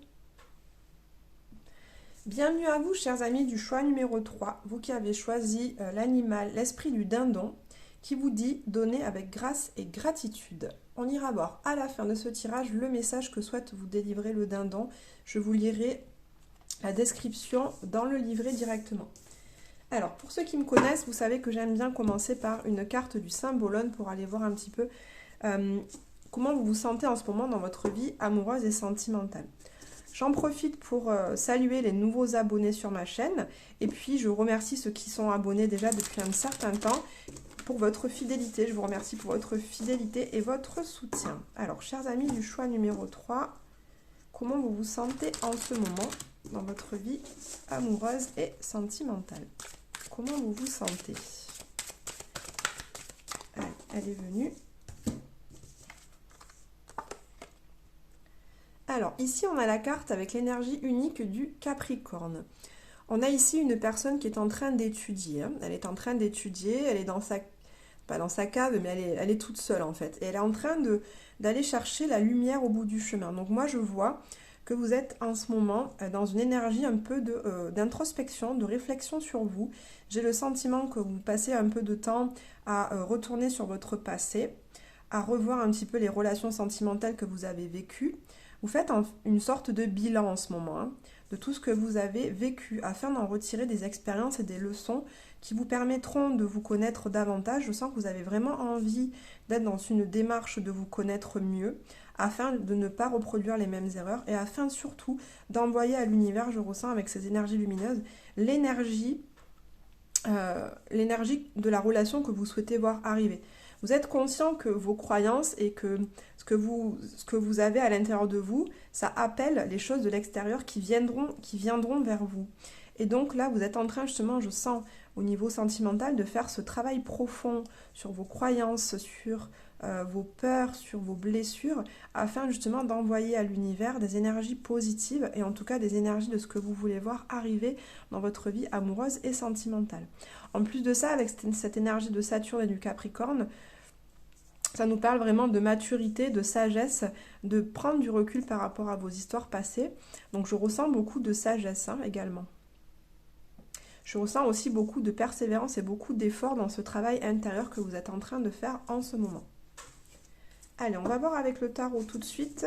Bienvenue à vous, chers amis du choix numéro 3, vous qui avez choisi l'animal, l'esprit du dindon, qui vous dit « Donner avec grâce et gratitude ». On ira voir à la fin de ce tirage le message que souhaite vous délivrer le dindon. Je vous lirai la description dans le livret directement. Alors, pour ceux qui me connaissent, vous savez que j'aime bien commencer par une carte du Symbolone pour aller voir un petit peu comment vous vous sentez en ce moment dans votre vie amoureuse et sentimentale. J'en profite pour saluer les nouveaux abonnés sur ma chaîne et puis je remercie ceux qui sont abonnés déjà depuis un certain temps pour votre fidélité. Je vous remercie pour votre fidélité et votre soutien. Alors, chers amis du choix numéro 3, comment vous vous sentez en ce moment dans votre vie amoureuse et sentimentale? Comment vous vous sentez? Allez, elle est venue. Alors, ici, on a la carte avec l'énergie unique du Capricorne. On a ici une personne qui est en train d'étudier. Elle est en train d'étudier, elle est dans sa... pas dans sa cave, mais elle est toute seule en fait. Et elle est en train d'aller chercher la lumière au bout du chemin. Donc moi, je vois que vous êtes en ce moment dans une énergie un peu d'introspection, de réflexion sur vous. J'ai le sentiment que vous passez un peu de temps à retourner sur votre passé, à revoir un petit peu les relations sentimentales que vous avez vécues. Vous faites une sorte de bilan en ce moment, de tout ce que vous avez vécu, afin d'en retirer des expériences et des leçons qui vous permettront de vous connaître davantage. Je sens que vous avez vraiment envie d'être dans une démarche de vous connaître mieux, afin de ne pas reproduire les mêmes erreurs et afin surtout d'envoyer à l'univers, je ressens avec ces énergies lumineuses, l'énergie de la relation que vous souhaitez voir arriver. Vous êtes conscient que vos croyances et que ce que vous avez à l'intérieur de vous, ça appelle les choses de l'extérieur qui viendront vers vous. Et donc là, vous êtes en train justement, je sens, au niveau sentimental, de faire ce travail profond sur vos croyances, sur vos peurs, sur vos blessures, afin justement d'envoyer à l'univers des énergies positives et en tout cas des énergies de ce que vous voulez voir arriver dans votre vie amoureuse et sentimentale. En plus de ça, avec cette énergie de Saturne et du Capricorne, ça nous parle vraiment de maturité, de sagesse, de prendre du recul par rapport à vos histoires passées. Donc je ressens beaucoup de sagesse également. Je ressens aussi beaucoup de persévérance et beaucoup d'efforts dans ce travail intérieur que vous êtes en train de faire en ce moment. Allez, on va voir avec le tarot tout de suite.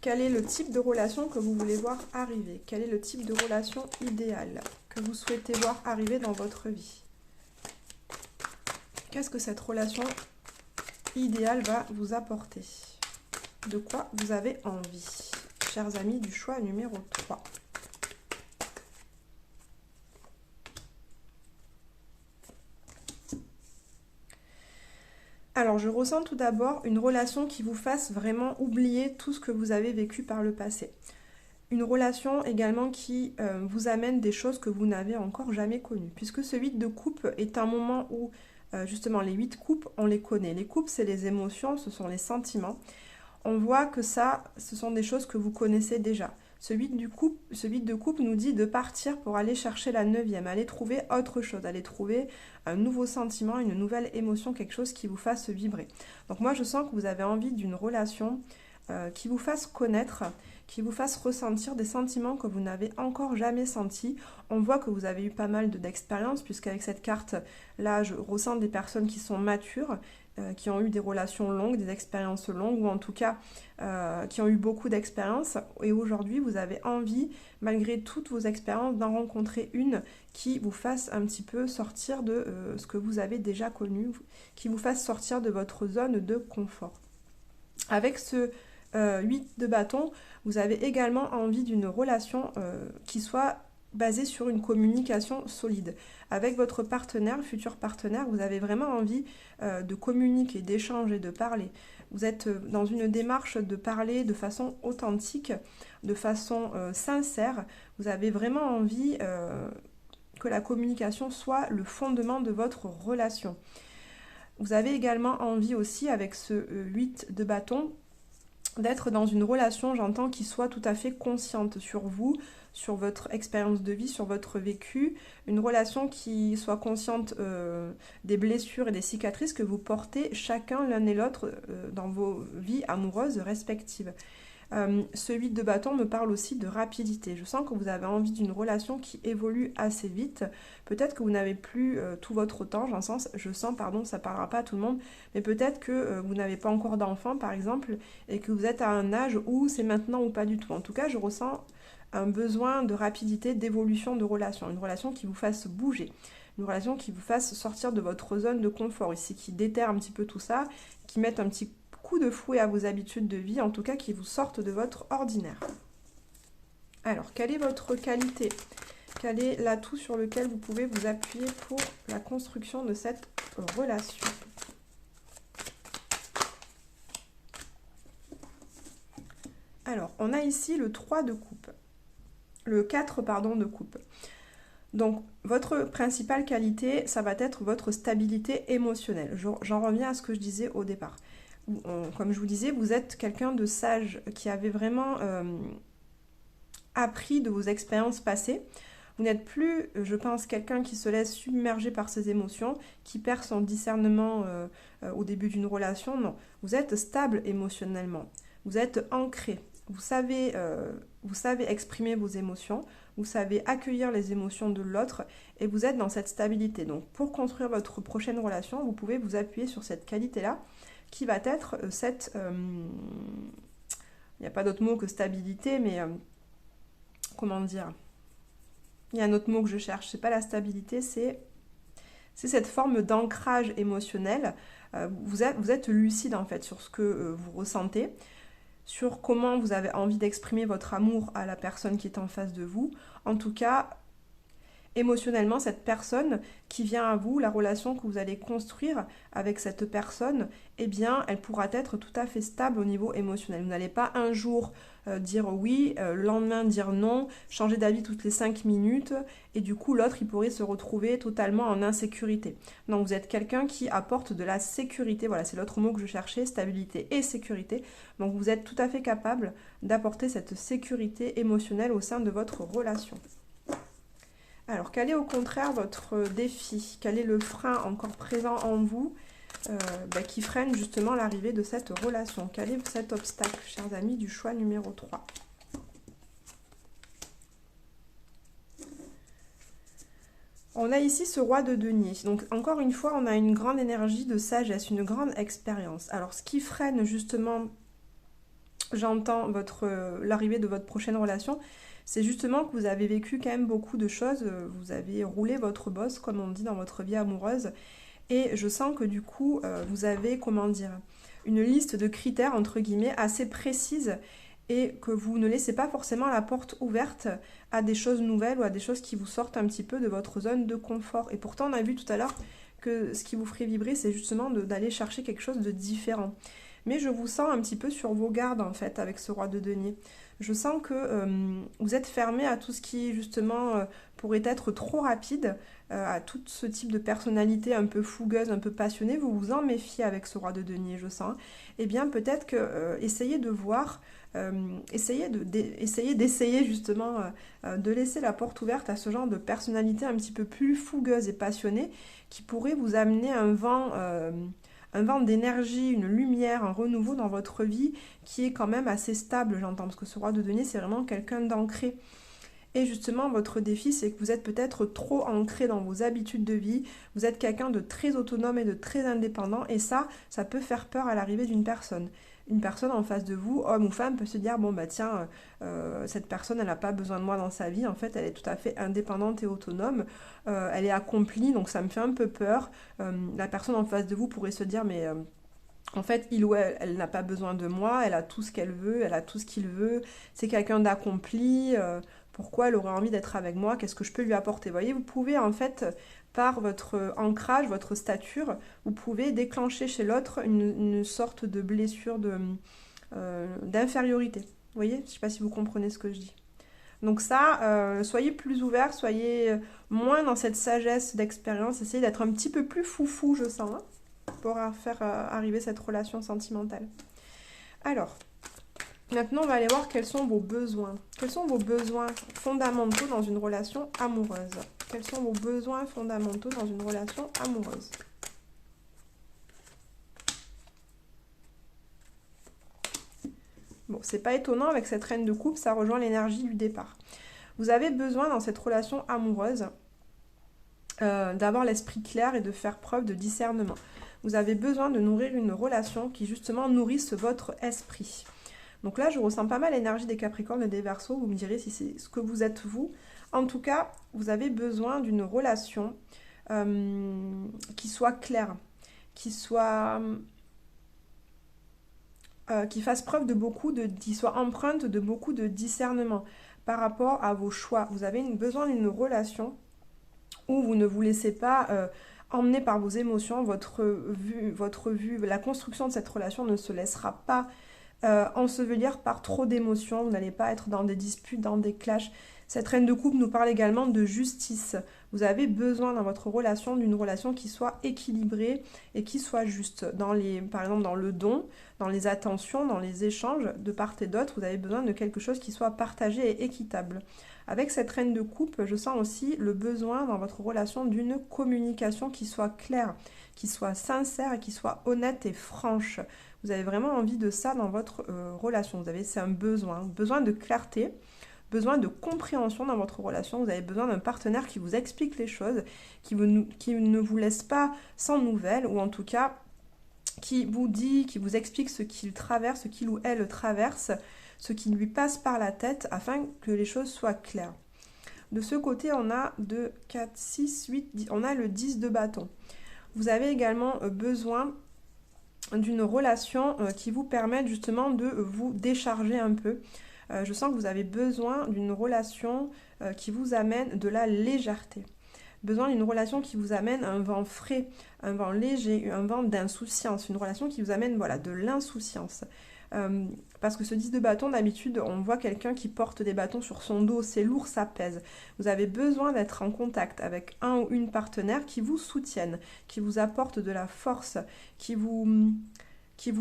Quel est le type de relation que vous voulez voir arriver? Quel est le type de relation idéale que vous souhaitez voir arriver dans votre vie? Qu'est-ce que cette relation idéale va vous apporter? De quoi vous avez envie? Chers amis du choix numéro 3. Alors, je ressens tout d'abord une relation qui vous fasse vraiment oublier tout ce que vous avez vécu par le passé. Une relation également qui vous amène des choses que vous n'avez encore jamais connues. Puisque ce 8 de coupe est un moment où, justement, les 8 coupes, on les connaît. Les coupes, c'est les émotions, ce sont les sentiments. On voit que ça, ce sont des choses que vous connaissez déjà. Ce 8 de coupe nous dit de partir pour aller chercher la 9e, aller trouver autre chose, aller trouver un nouveau sentiment, une nouvelle émotion, quelque chose qui vous fasse vibrer. Donc moi, je sens que vous avez envie d'une relation qui vous fasse connaître, qui vous fasse ressentir des sentiments que vous n'avez encore jamais sentis. On voit que vous avez eu pas mal d'expériences, puisqu'avec cette carte-là, je ressens des personnes qui sont matures, qui ont eu des relations longues, des expériences longues, ou en tout cas qui ont eu beaucoup d'expériences. Et aujourd'hui, vous avez envie, malgré toutes vos expériences, d'en rencontrer une qui vous fasse un petit peu sortir de ce que vous avez déjà connu, qui vous fasse sortir de votre zone de confort. Avec ce 8 de bâton, vous avez également envie d'une relation qui soit basée sur une communication solide. Avec votre partenaire, futur partenaire, vous avez vraiment envie de communiquer, d'échanger, de parler. Vous êtes dans une démarche de parler de façon authentique, de façon sincère. Vous avez vraiment envie que la communication soit le fondement de votre relation. Vous avez également envie aussi, avec ce 8 de bâton, d'être dans une relation, j'entends, qui soit tout à fait consciente sur vous, sur votre expérience de vie, sur votre vécu, une relation qui soit consciente des blessures et des cicatrices que vous portez chacun l'un et l'autre dans vos vies amoureuses respectives. Ce 8 de bâton me parle aussi de rapidité. Je sens que vous avez envie d'une relation qui évolue assez vite. Peut-être que vous n'avez plus tout votre temps, je sens, pardon, ça ne parlera pas à tout le monde, mais peut-être que vous n'avez pas encore d'enfant, par exemple, et que vous êtes à un âge où c'est maintenant ou pas du tout. En tout cas, je ressens un besoin de rapidité, d'évolution de relation, une relation qui vous fasse bouger, une relation qui vous fasse sortir de votre zone de confort ici, qui déterre un petit peu tout ça, qui mette un petit coup de fouet à vos habitudes de vie, en tout cas qui vous sortent de votre ordinaire. Alors, quelle est votre qualité? Quel est l'atout sur lequel vous pouvez vous appuyer pour la construction de cette relation? Alors, on a ici le 3 de coupe. Le 4, pardon, de coupe. Donc, votre principale qualité, ça va être votre stabilité émotionnelle. J'en reviens à ce que je disais au départ. Comme je vous disais, vous êtes quelqu'un de sage qui avait vraiment appris de vos expériences passées. Vous n'êtes plus, je pense, quelqu'un qui se laisse submerger par ses émotions, qui perd son discernement au début d'une relation. Non, vous êtes stable émotionnellement. Vous êtes ancré. Vous savez exprimer vos émotions, vous savez accueillir les émotions de l'autre et vous êtes dans cette stabilité. Donc pour construire votre prochaine relation, vous pouvez vous appuyer sur cette qualité-là qui va être cette... il n'y a pas d'autre mot que stabilité, mais comment dire? Il y a un autre mot que je cherche, c'est pas la stabilité, c'est cette forme d'ancrage émotionnel. Vous êtes lucide en fait sur ce que vous ressentez, sur comment vous avez envie d'exprimer votre amour à la personne qui est en face de vous. En tout cas, émotionnellement, cette personne qui vient à vous, la relation que vous allez construire avec cette personne, eh bien, elle pourra être tout à fait stable au niveau émotionnel. Vous n'allez pas un jour dire oui, le lendemain dire non, changer d'avis toutes les 5 minutes, et du coup, l'autre, il pourrait se retrouver totalement en insécurité. Donc, vous êtes quelqu'un qui apporte de la sécurité, voilà, c'est l'autre mot que je cherchais, stabilité et sécurité. Donc, vous êtes tout à fait capable d'apporter cette sécurité émotionnelle au sein de votre relation. Alors, quel est au contraire votre défi? Quel est le frein encore présent en vous qui freine justement l'arrivée de cette relation? Quel est cet obstacle, chers amis, du choix numéro 3? On a ici ce roi de denier. Donc, encore une fois, on a une grande énergie de sagesse, une grande expérience. Alors, ce qui freine justement, j'entends, l'arrivée de votre prochaine relation, c'est justement que vous avez vécu quand même beaucoup de choses, vous avez roulé votre bosse, comme on dit, dans votre vie amoureuse, et je sens que du coup, vous avez, comment dire, une liste de critères, entre guillemets, assez précise, et que vous ne laissez pas forcément la porte ouverte à des choses nouvelles ou à des choses qui vous sortent un petit peu de votre zone de confort. Et pourtant, on a vu tout à l'heure que ce qui vous ferait vibrer, c'est justement d'aller chercher quelque chose de différent. Mais je vous sens un petit peu sur vos gardes, en fait, avec ce roi de denier. Je sens que vous êtes fermé à tout ce qui, justement, pourrait être trop rapide, à tout ce type de personnalité un peu fougueuse, un peu passionnée. Vous vous en méfiez avec ce roi de denier, je sens. Eh bien, peut-être que essayez de voir, essayez d'essayer, justement, de laisser la porte ouverte à ce genre de personnalité un petit peu plus fougueuse et passionnée, qui pourrait vous amener un vent d'énergie, une lumière, un renouveau dans votre vie qui est quand même assez stable, j'entends, parce que ce roi de denier, c'est vraiment quelqu'un d'ancré. Et justement, votre défi, c'est que vous êtes peut-être trop ancré dans vos habitudes de vie, vous êtes quelqu'un de très autonome et de très indépendant, et ça peut faire peur à l'arrivée d'une personne. Une personne en face de vous, homme ou femme, peut se dire, bon bah tiens, cette personne, elle n'a pas besoin de moi dans sa vie, en fait, elle est tout à fait indépendante et autonome, elle est accomplie, donc ça me fait un peu peur. La personne en face de vous pourrait se dire, mais... en fait, il ou elle n'a pas besoin de moi, elle a tout ce qu'elle veut, elle a tout ce qu'il veut, c'est quelqu'un d'accompli, pourquoi elle aurait envie d'être avec moi, qu'est-ce que je peux lui apporter? Vous voyez, vous pouvez en fait, par votre ancrage, votre stature, vous pouvez déclencher chez l'autre une sorte de blessure d'infériorité. Vous voyez? Je ne sais pas si vous comprenez ce que je dis. Donc ça, soyez plus ouverts, soyez moins dans cette sagesse d'expérience, essayez d'être un petit peu plus foufou, je sens, hein, pour faire arriver cette relation sentimentale. Alors, maintenant on va aller voir quels sont vos besoins. Quels sont vos besoins fondamentaux dans une relation amoureuse? Quels sont vos besoins fondamentaux dans une relation amoureuse? Bon, c'est pas étonnant avec cette reine de coupe, ça rejoint l'énergie du départ. Vous avez besoin dans cette relation amoureuse d'avoir l'esprit clair et de faire preuve de discernement. Vous avez besoin de nourrir une relation qui justement nourrisse votre esprit. Donc là, je ressens pas mal l'énergie des Capricornes et des Verseaux. Vous me direz si c'est ce que vous êtes vous. En tout cas, vous avez besoin d'une relation qui soit claire, qui soit... qui fasse preuve qui soit empreinte de beaucoup de discernement par rapport à vos choix. Vous avez besoin d'une relation où vous ne vous laissez pas emmener par vos émotions, votre vue, la construction de cette relation ne se laissera pas ensevelir par trop d'émotions, vous n'allez pas être dans des disputes, dans des clashs. Cette reine de coupe nous parle également de justice. Vous avez besoin dans votre relation d'une relation qui soit équilibrée et qui soit juste. Par exemple, dans le don, dans les attentions, dans les échanges de part et d'autre, vous avez besoin de quelque chose qui soit partagé et équitable. Avec cette reine de coupe, je sens aussi le besoin dans votre relation d'une communication qui soit claire, qui soit sincère et qui soit honnête et franche. Vous avez vraiment envie de ça dans votre relation. C'est un besoin de clarté, besoin de compréhension dans votre relation. Vous avez besoin d'un partenaire qui vous explique les choses, qui ne vous laisse pas sans nouvelles, ou en tout cas qui vous explique ce qu'il traverse, ce qu'il ou elle traverse, ce qui lui passe par la tête afin que les choses soient claires. De ce côté, on a 2, 4, 6, 8, 10, on a le 10 de bâton. Vous avez également besoin d'une relation qui vous permette justement de vous décharger un peu. Je sens que vous avez besoin d'une relation qui vous amène de la légèreté. Besoin d'une relation qui vous amène un vent frais, un vent léger, un vent d'insouciance. Une relation qui vous amène de l'insouciance. Parce que ce 10 de bâton, d'habitude, on voit quelqu'un qui porte des bâtons sur son dos, c'est lourd, ça pèse. Vous avez besoin d'être en contact avec un ou une partenaire qui vous soutienne, qui vous apporte de la force, qui vous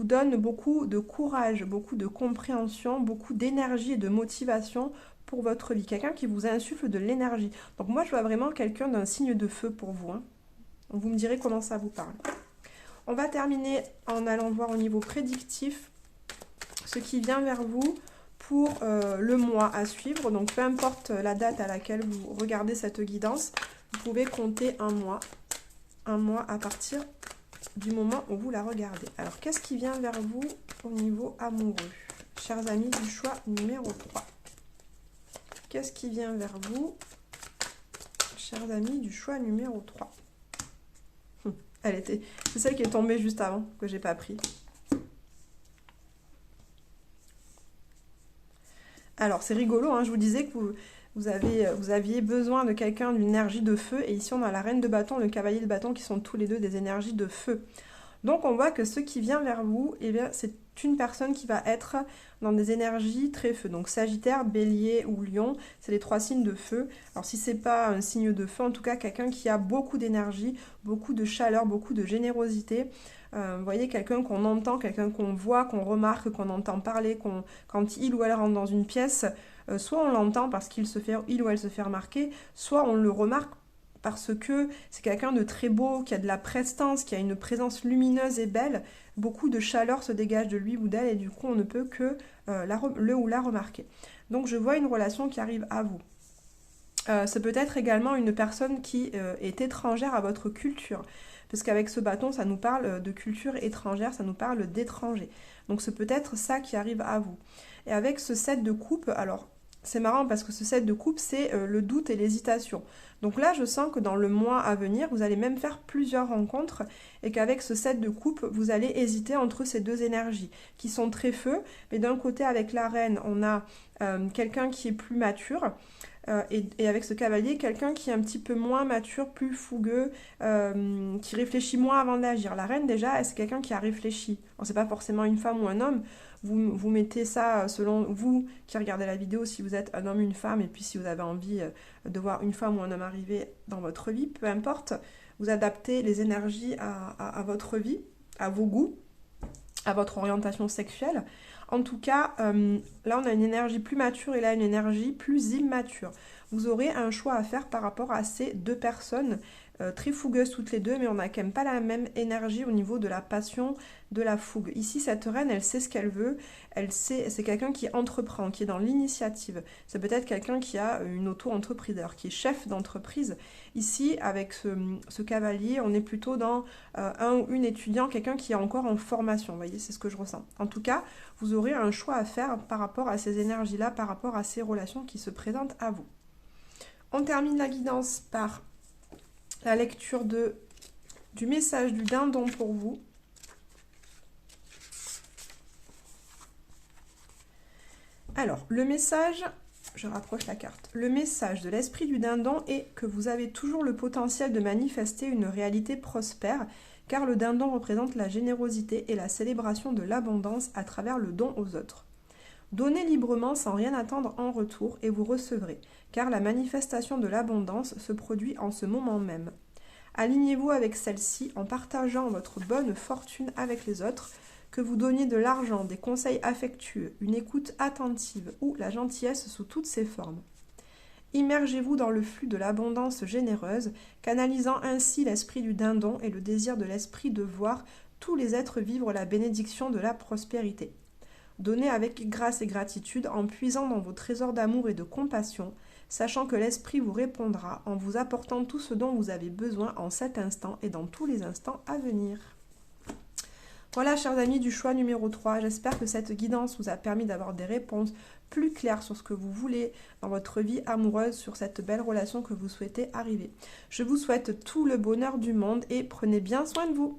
donne beaucoup de courage, beaucoup de compréhension, beaucoup d'énergie et de motivation pour votre vie. Quelqu'un qui vous insuffle de l'énergie. Donc moi, je vois vraiment quelqu'un d'un signe de feu pour vous. Vous me direz comment ça vous parle. On va terminer en allant voir au niveau prédictif ce qui vient vers vous pour le mois à suivre. Donc peu importe la date à laquelle vous regardez cette guidance, vous pouvez compter un mois à partir du moment où vous la regardez. Alors qu'est-ce qui vient vers vous au niveau amoureux? Chers amis du choix numéro 3. Qu'est-ce qui vient vers vous, chers amis du choix numéro 3? C'est celle qui est tombée juste avant, que j'ai pas pris. Alors, c'est rigolo, hein, je vous disais que vous aviez besoin de quelqu'un d'une énergie de feu. Et ici, on a la reine de bâton, le cavalier de bâton, qui sont tous les deux des énergies de feu. Donc, on voit que ce qui vient vers vous, eh bien, c'est une personne qui va être dans des énergies très feu. Donc, Sagittaire, Bélier ou Lion, c'est les 3 signes de feu. Alors, si c'est pas un signe de feu, en tout cas, quelqu'un qui a beaucoup d'énergie, beaucoup de chaleur, beaucoup de générosité. Vous voyez, quelqu'un qu'on entend, quelqu'un qu'on voit, qu'on remarque, qu'on entend parler, quand il ou elle rentre dans une pièce, soit on l'entend parce il ou elle se fait remarquer, soit on le remarque parce que c'est quelqu'un de très beau, qui a de la prestance, qui a une présence lumineuse et belle. Beaucoup de chaleur se dégage de lui ou d'elle et du coup on ne peut que le ou la remarquer. Donc je vois une relation qui arrive à vous. C'est peut-être également une personne qui est étrangère à votre culture. Parce qu'avec ce bâton, ça nous parle de culture étrangère, ça nous parle d'étrangers. Donc c'est peut-être ça qui arrive à vous. Et avec ce 7 de coupe, alors c'est marrant parce que ce 7 de coupe, c'est le doute et l'hésitation. Donc là, je sens que dans le mois à venir, vous allez même faire plusieurs rencontres et qu'avec ce 7 de coupe, vous allez hésiter entre ces deux énergies qui sont très feu. Mais d'un côté, avec la reine, on a quelqu'un qui est plus mature. Et avec ce cavalier, quelqu'un qui est un petit peu moins mature, plus fougueux, qui réfléchit moins avant d'agir. La reine, déjà, c'est quelqu'un qui a réfléchi. C'est pas forcément une femme ou un homme. Vous mettez ça selon vous qui regardez la vidéo, si vous êtes un homme ou une femme, et puis si vous avez envie de voir une femme ou un homme arriver dans votre vie, peu importe. Vous adaptez les énergies à votre vie, à vos goûts, à votre orientation sexuelle. En tout cas, là on a une énergie plus mature et là une énergie plus immature. Vous aurez un choix à faire par rapport à ces deux personnes très fougueuses toutes les deux, mais on n'a quand même pas la même énergie au niveau de la passion, de la fougue. Ici, cette reine, elle sait ce qu'elle veut, c'est quelqu'un qui entreprend, qui est dans l'initiative. C'est peut-être quelqu'un qui a une auto-entrepreneur, qui est chef d'entreprise. Ici, avec ce cavalier, on est plutôt dans un ou une étudiant, quelqu'un qui est encore en formation, vous voyez, c'est ce que je ressens. En tout cas, vous aurez un choix à faire par rapport à ces énergies-là, par rapport à ces relations qui se présentent à vous. On termine la guidance par la lecture du message du dindon pour vous. Alors, le message, je rapproche la carte. Le message de l'esprit du dindon est que vous avez toujours le potentiel de manifester une réalité prospère, car le dindon représente la générosité et la célébration de l'abondance à travers le don aux autres. Donnez librement sans rien attendre en retour et vous recevrez, car la manifestation de l'abondance se produit en ce moment même. Alignez-vous avec celle-ci en partageant votre bonne fortune avec les autres, que vous donniez de l'argent, des conseils affectueux, une écoute attentive ou la gentillesse sous toutes ses formes. Immergez-vous dans le flux de l'abondance généreuse, canalisant ainsi l'esprit du dindon et le désir de l'esprit de voir tous les êtres vivre la bénédiction de la prospérité. Donnez avec grâce et gratitude en puisant dans vos trésors d'amour et de compassion, sachant que l'esprit vous répondra en vous apportant tout ce dont vous avez besoin en cet instant et dans tous les instants à venir. Voilà, chers amis du choix numéro 3, j'espère que cette guidance vous a permis d'avoir des réponses plus claires sur ce que vous voulez dans votre vie amoureuse, sur cette belle relation que vous souhaitez arriver. Je vous souhaite tout le bonheur du monde et prenez bien soin de vous.